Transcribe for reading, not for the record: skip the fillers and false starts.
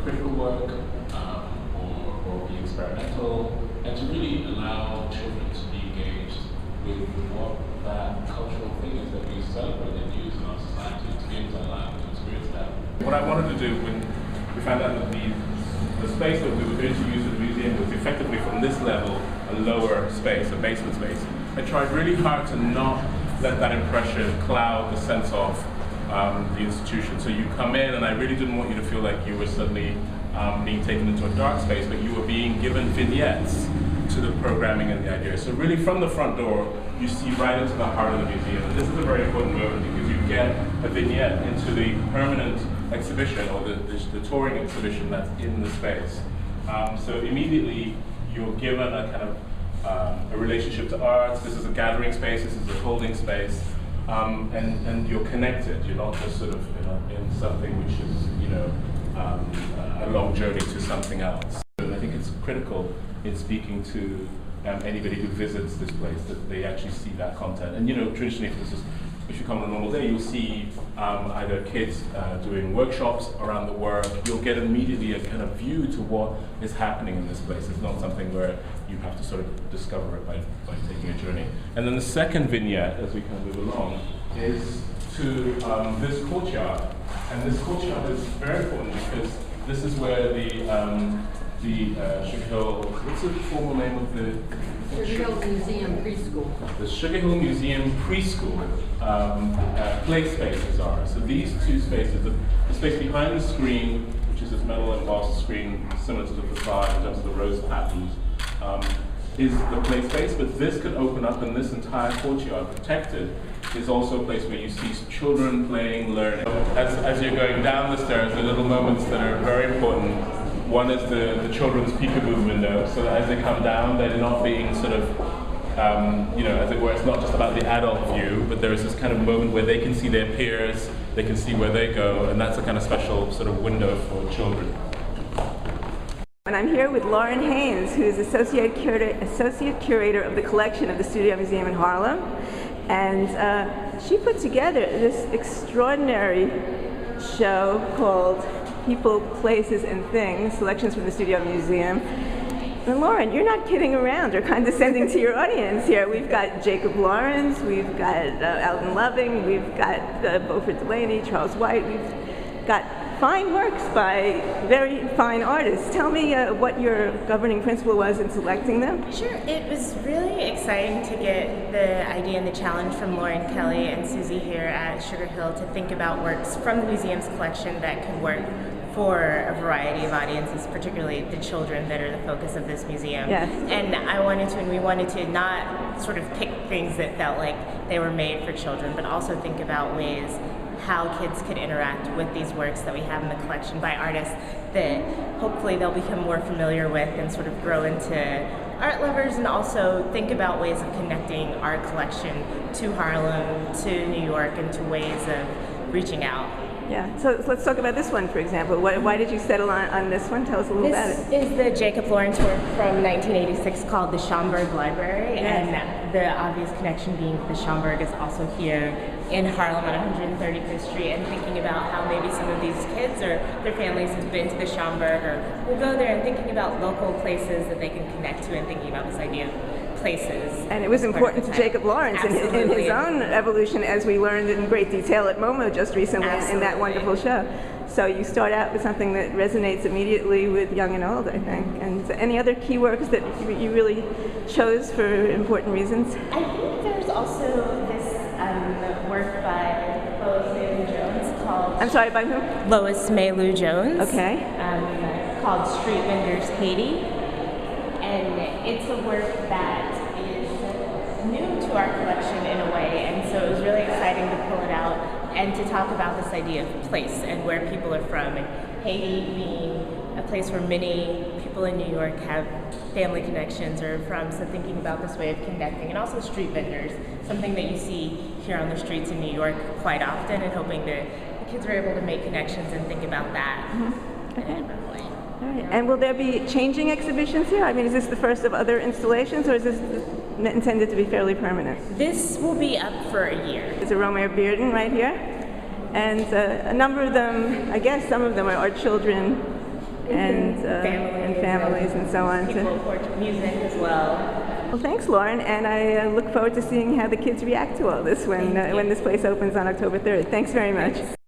critical work or be experimental, and to really allow children to be engaged with what that cultural thing is that we celebrate and use in our society, to be able to allow them to experience that. What I wanted to do when we found out that the space that we were going to use in the museum was effectively from this level a lower space, a basement space, I tried really hard to not let that impression cloud the sense of the institution. So you come in, and I really didn't want you to feel like you were suddenly being taken into a dark space, but you were being given vignettes to the programming and the idea. So really from the front door, you see right into the heart of the museum. And this is a very important moment because you get a vignette into the permanent exhibition or the touring exhibition that's in the space. So immediately you're given a kind of a relationship to arts. This is a gathering space, this is a holding space, and you're connected. You're not just sort of in something which is a long journey to something else. And I think it's critical in speaking to anybody who visits this place that they actually see that content. And traditionally, if you come on a normal day, you'll see either kids doing workshops around the work. You'll get immediately a kind of view to what is happening in this place. It's not something where you have to sort of discover it by taking a journey. And then the second vignette, as we kind of move along, is to this courtyard. And this courtyard is very important because this is where the Sugar Hill, what's the formal name of the Sugar Hill Museum Preschool. The Sugar Hill Museum Preschool play spaces are. So these two spaces, the space behind the screen, which is this metal embossed screen similar to the facade in terms of the rose patterns, is the play space, but this could open up, and this entire courtyard, protected, is also a place where you see children playing, learning. As you're going down the stairs, there are little moments that are very important. One is the children's peekaboo window, so that as they come down, they're not being sort of, as it were, it's not just about the adult view, but there is this kind of moment where they can see their peers, they can see where they go, and that's a kind of special sort of window for children. And I'm here with Lauren Haynes, who is Associate Curator of the collection of the Studio Museum in Harlem. And she put together this extraordinary show called People, Places, and Things, selections from the Studio Museum. And Lauren, you're not kidding around or condescending to your audience here. We've got Jacob Lawrence, we've got Alton Loving, we've got Beaufort Delaney, Charles White, we've got fine works by very fine artists. Tell me what your governing principle was in selecting them. Sure. It was really exciting to get the idea and the challenge from Lauren Kelly and Susie here at Sugar Hill to think about works from the museum's collection that could work for a variety of audiences, particularly the children that are the focus of this museum. Yes. And we wanted to not sort of pick things that felt like they were made for children, but also think about ways how kids could interact with these works that we have in the collection by artists that hopefully they'll become more familiar with and sort of grow into art lovers, and also think about ways of connecting our collection to Harlem, to New York, and to ways of reaching out. Yeah, so let's talk about this one, for example. Why did you settle on this one? Tell us a little about it. This is the Jacob Lawrence work from 1986 called the Schomburg Library, yes. And the obvious connection being the Schomburg is also here in Harlem on 135th Street, and thinking about how maybe some of these kids or their families have been to the Schomburg or will go there, and thinking about local places that they can connect to, and thinking about this idea of places. And it was important to Jacob Lawrence in his own evolution, as we learned in great detail at MoMA just recently. Absolutely. In that wonderful show. So you start out with something that resonates immediately with young and old, I think. And any other key works that you really chose for important reasons? I think there's also this work by Lois Maylou Jones called... I'm sorry, by whom? Lois Maylou Jones. Okay. Called Street Vendors Haiti. And it's a work that is new to our collection in a way, and so it was really exciting to pull it out and to talk about this idea of place and where people are from, and Haiti being a place where many people in New York have family connections or from, so thinking about this way of connecting, and also street vendors, something that you see here on the streets in New York quite often, and hoping that the kids are able to make connections and think about that in a different way. All right. And will there be changing exhibitions here? I mean, is this the first of other installations, or is this intended to be fairly permanent? This will be up for a year. There's a Romare Bearden right here, and a number of them, I guess some of them are children and families and so on. People for music as well. Well, thanks, Lauren, and I look forward to seeing how the kids react to all this when this place opens on October 3rd. Thanks very much.